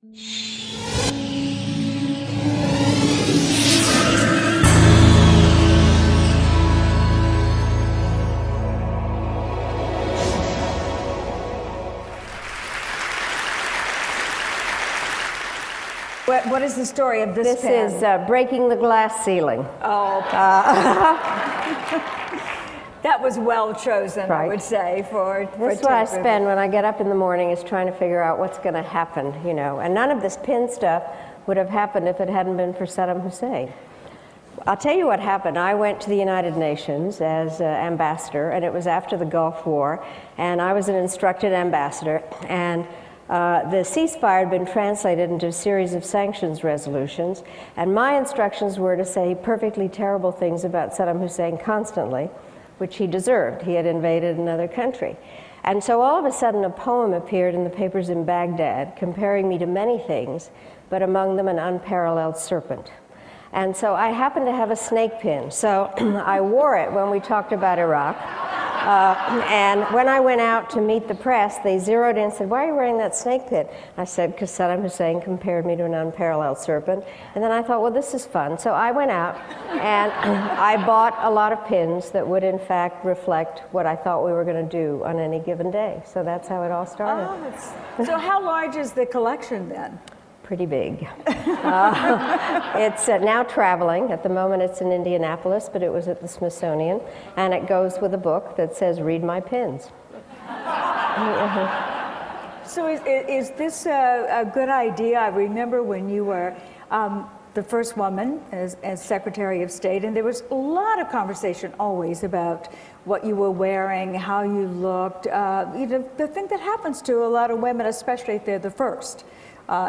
What is the story of this pen? This is breaking the glass ceiling. Oh, that was well chosen, Right. I would say, for This is what I spend when I get up in the morning, is trying to figure out what's going to happen, you know. And none of this pin stuff would have happened if it hadn't been for Saddam Hussein. I'll tell you what happened. I went to the United Nations as ambassador, and it was after the Gulf War, and I was an instructed ambassador, and the ceasefire had been translated into a series of sanctions resolutions, and my instructions were to say perfectly terrible things about Saddam Hussein constantly, which he deserved. He had invaded another country. And so all of a sudden a poem appeared in the papers in Baghdad comparing me to many things, but among them an unparalleled serpent. And so I happened to have a snake pin, so I wore it when we talked about Iraq. And when I went out to meet the press, they zeroed in and said, "Why are you wearing that snake pin?" I said, "Because Saddam Hussein compared me to an unparalleled serpent." And then I thought, well, this is fun. So I went out and I bought a lot of pins that would in fact reflect what I thought we were going to do on any given day. So that's how it all started. Oh, so how large is the collection then? Pretty big. It's now traveling. At the moment it's in Indianapolis, but it was at the Smithsonian. And it goes with a book that says, "Read my pins." So is this a good idea? I remember when you were the first woman as Secretary of State, and there was a lot of conversation always about what you were wearing, how you looked, you know, the thing that happens to a lot of women, especially if they're the first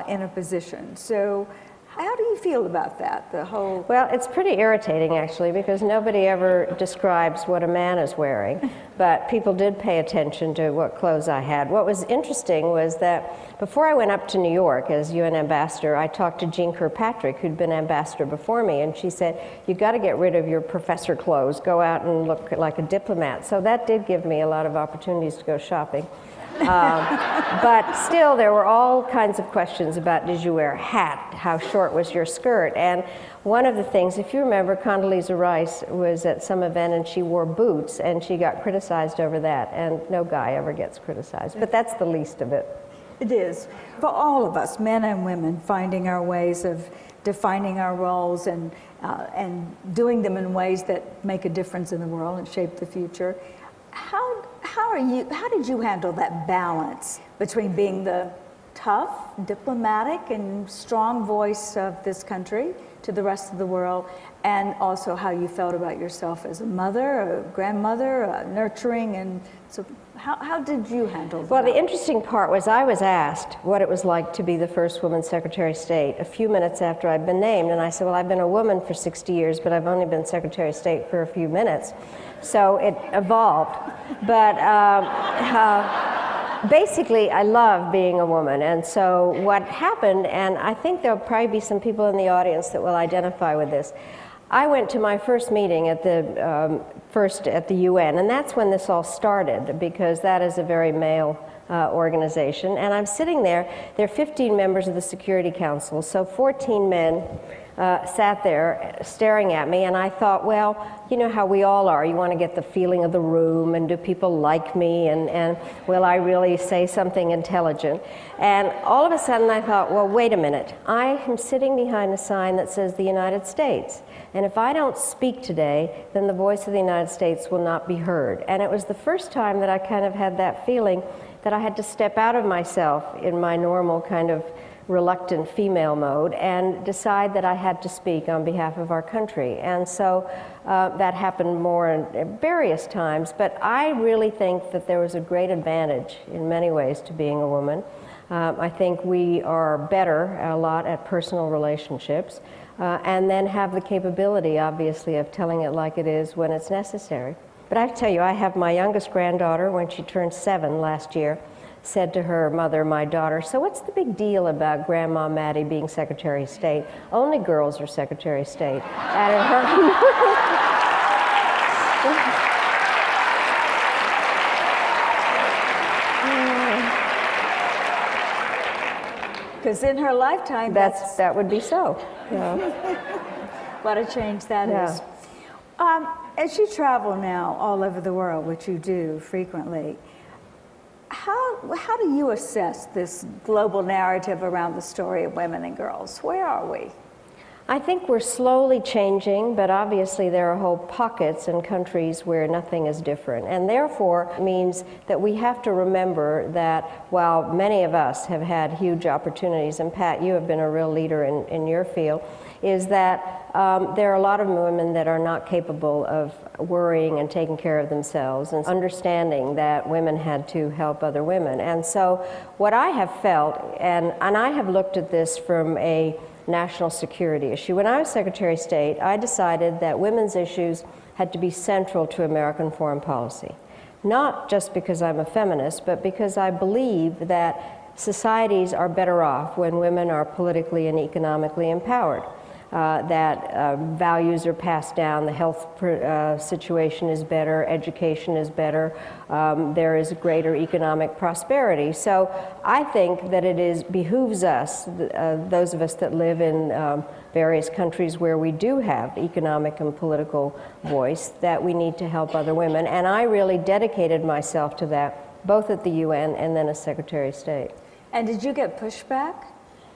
in a position. So how do you feel about that, the whole... Well, it's pretty irritating, actually, because nobody ever describes what a man is wearing, but people did pay attention to what clothes I had. What was interesting was that before I went up to New York as UN ambassador, I talked to Jean Kirkpatrick, who'd been ambassador before me, and she said, "You've got to get rid of your professor clothes, go out and look like a diplomat." So that did give me a lot of opportunities to go shopping. But still, there were all kinds of questions about, did you wear a hat? How short was your skirt? And one of the things, if you remember, Condoleezza Rice was at some event and she wore boots and she got criticized over that. And no guy ever gets criticized, but that's the least of it. It is. For all of us, men and women, finding our ways of defining our roles and doing them in ways that make a difference in the world and shape the future. How did you handle that balance between being the tough, diplomatic, and strong voice of this country to the rest of the world, and also how you felt about yourself as a mother, a grandmother, nurturing, and so how did you handle that? Well, the interesting part was I was asked what it was like to be the first woman Secretary of State a few minutes after I'd been named, and I said, well, I've been a woman for 60 years, but I've only been Secretary of State for a few minutes. So it evolved. But basically, I love being a woman. And so what happened, and I think there'll probably be some people in the audience that will identify with this. I went to my first meeting at the UN, and that's when this all started, because that is a very male organization. And I'm sitting there. There are 15 members of the Security Council, so 14 men sat there staring at me, and I thought, well, you know how we all are. You want to get the feeling of the room, and do people like me, and will I really say something intelligent? And all of a sudden I thought, well, wait a minute. I am sitting behind a sign that says the United States, and if I don't speak today, then the voice of the United States will not be heard. And it was the first time that I kind of had that feeling that I had to step out of myself in my normal kind of reluctant female mode and decide that I had to speak on behalf of our country. And so that happened more in various times, but I really think that there was a great advantage in many ways to being a woman. I think we are better a lot at personal relationships and then have the capability, obviously, of telling it like it is when it's necessary. But I tell you, I have my youngest granddaughter, when she turned 7 last year, said to her mother, my daughter, so what's the big deal about Grandma Maddie being Secretary of State? Only girls are Secretary of State. Because in her lifetime, that would be so. Yeah. What a change that Yeah. is. As you travel now all over the world, which you do frequently, how do you assess this global narrative around the story of women and girls? Where are we? I think we're slowly changing, but obviously there are whole pockets and countries where nothing is different. And therefore means that we have to remember that while many of us have had huge opportunities, and Pat, you have been a real leader in your field, is that there are a lot of women that are not capable of worrying and taking care of themselves and understanding that women had to help other women. And so what I have felt, and I have looked at this from a national security issue. When I was Secretary of State, I decided that women's issues had to be central to American foreign policy. Not just because I'm a feminist, but because I believe that societies are better off when women are politically and economically empowered. That values are passed down, the health situation is better, education is better, there is greater economic prosperity. So I think that it behooves us, those of us that live in various countries where we do have economic and political voice, that we need to help other women. And I really dedicated myself to that, both at the UN and then as Secretary of State. And did you get pushback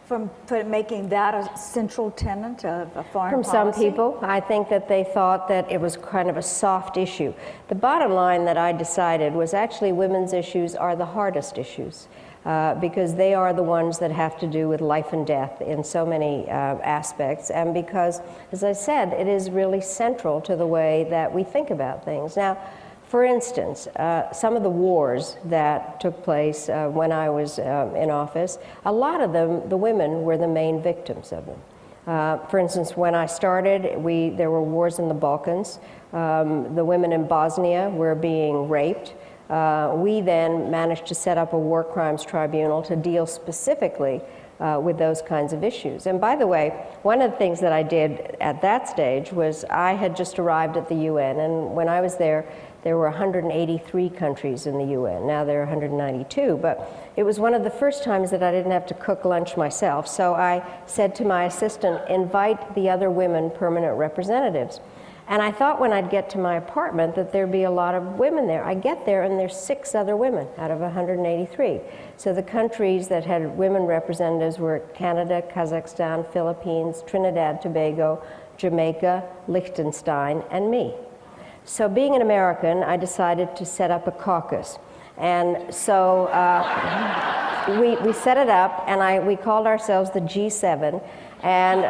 from making that a central tenet of a foreign policy? From some people. I think that they thought that it was kind of a soft issue. The bottom line that I decided was actually women's issues are the hardest issues because they are the ones that have to do with life and death in so many aspects, and because, as I said, it is really central to the way that we think about things. Now, for instance, some of the wars that took place when I was in office, a lot of them, the women were the main victims of them. For instance, when I started, there were wars in the Balkans. The women in Bosnia were being raped. We then managed to set up a war crimes tribunal to deal specifically with those kinds of issues. And by the way, one of the things that I did at that stage was I had just arrived at the UN, and when I was there were 183 countries in the UN. Now there are 192, but it was one of the first times that I didn't have to cook lunch myself. So I said to my assistant, invite the other women permanent representatives. And I thought when I'd get to my apartment that there'd be a lot of women there. I get there and there's 6 other women out of 183. So the countries that had women representatives were Canada, Kazakhstan, Philippines, Trinidad, Tobago, Jamaica, Liechtenstein, and me. So being an American, I decided to set up a caucus. And so we set it up, and we called ourselves the G7. And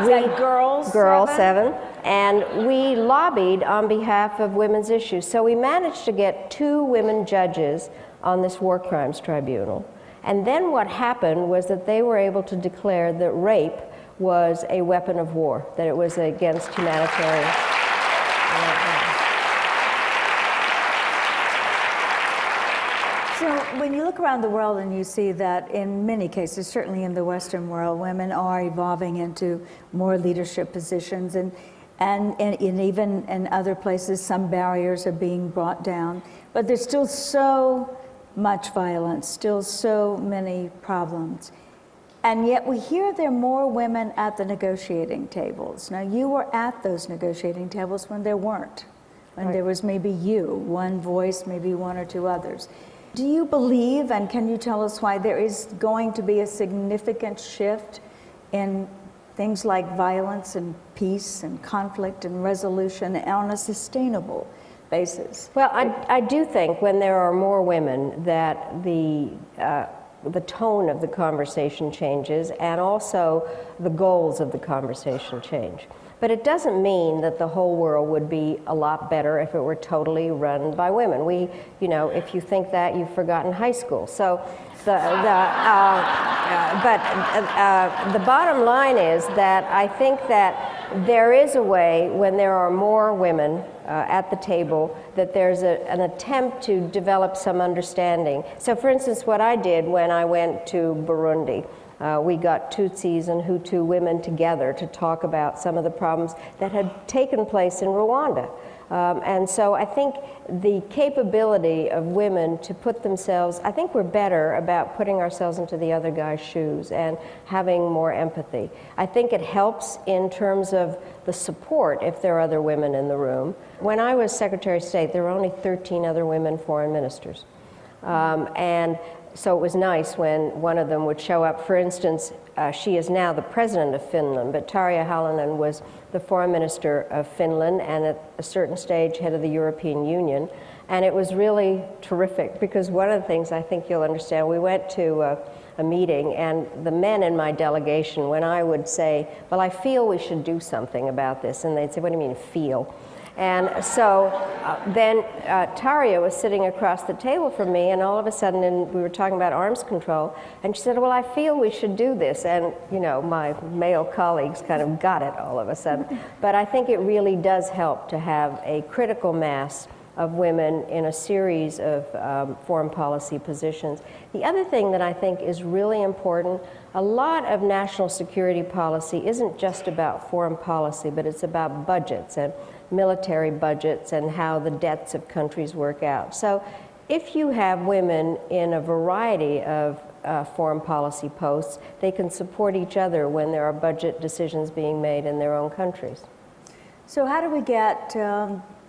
Girl 7. And we lobbied on behalf of women's issues. So we managed to get 2 women judges on this war crimes tribunal. And then what happened was that they were able to declare that rape was a weapon of war, that it was against humanitarian. So when you look around the world and you see that in many cases, certainly in the Western world, women are evolving into more leadership positions, and even in other places, some barriers are being brought down. But there's still so much violence, still so many problems. And yet we hear there are more women at the negotiating tables. Now, you were at those negotiating tables when there weren't, when there was maybe one voice, maybe 1 or 2 others. Do you believe, and can you tell us why, there is going to be a significant shift in things like violence and peace and conflict and resolution on a sustainable basis? Well, I do think when there are more women that the tone of the conversation changes, and also the goals of the conversation change. But it doesn't mean that the whole world would be a lot better if it were totally run by women. If you think that, you've forgotten high school. So the bottom line is that I think that there is a way, when there are more women at the table, that there's an attempt to develop some understanding. So for instance, what I did when I went to Burundi, we got Tutsis and Hutu women together to talk about some of the problems that had taken place in Rwanda. And so I think the capability of women to put themselves, I think we're better about putting ourselves into the other guy's shoes and having more empathy. I think it helps in terms of the support if there are other women in the room. When I was Secretary of State, there were only 13 other women foreign ministers. And so it was nice when one of them would show up. For instance, she is now the president of Finland, but Tarja Halonen was the foreign minister of Finland and at a certain stage head of the European Union. And it was really terrific because one of the things I think you'll understand, we went to a meeting and the men in my delegation, when I would say, well, I feel we should do something about this, and they'd say, what do you mean feel? And so then Tarja was sitting across the table from me, and all of a sudden, and we were talking about arms control, and she said, well, I feel we should do this. And, you know, my male colleagues kind of got it all of a sudden. But I think it really does help to have a critical mass of women in a series of foreign policy positions. The other thing that I think is really important, a lot of national security policy isn't just about foreign policy, but it's about budgets and military budgets and how the debts of countries work out. So if you have women in a variety of foreign policy posts, they can support each other when there are budget decisions being made in their own countries. So how do we get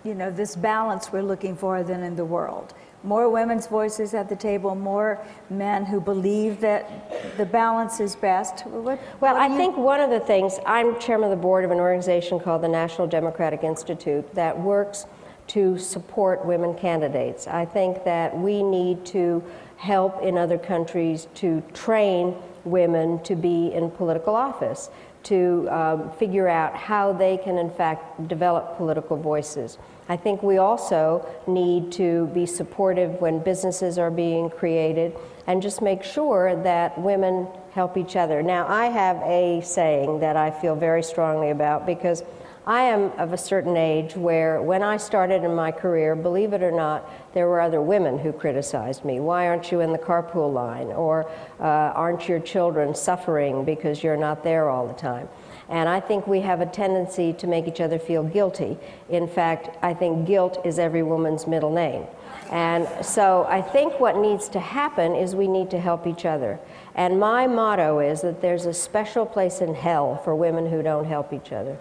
you know, this balance we're looking for then in the world? More women's voices at the table, more men who believe that the balance is best. I think one of the things, I'm chairman of the board of an organization called the National Democratic Institute that works to support women candidates. I think that we need to help in other countries to train women to be in political office, to figure out how they can in fact develop political voices. I think we also need to be supportive when businesses are being created and just make sure that women help each other. Now, I have a saying that I feel very strongly about because I am of a certain age where when I started in my career, believe it or not, there were other women who criticized me. Why aren't you in the carpool line? Or aren't your children suffering because you're not there all the time? And I think we have a tendency to make each other feel guilty. In fact, I think guilt is every woman's middle name. And so I think what needs to happen is we need to help each other. And my motto is that there's a special place in hell for women who don't help each other.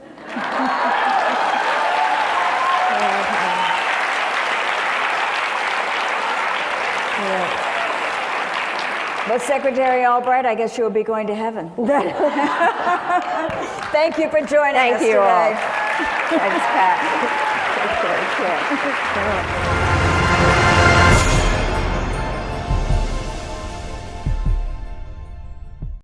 But Secretary Albright, I guess you'll be going to heaven. Thank you for joining us today. Thank you all. Thanks, Pat. Thank you.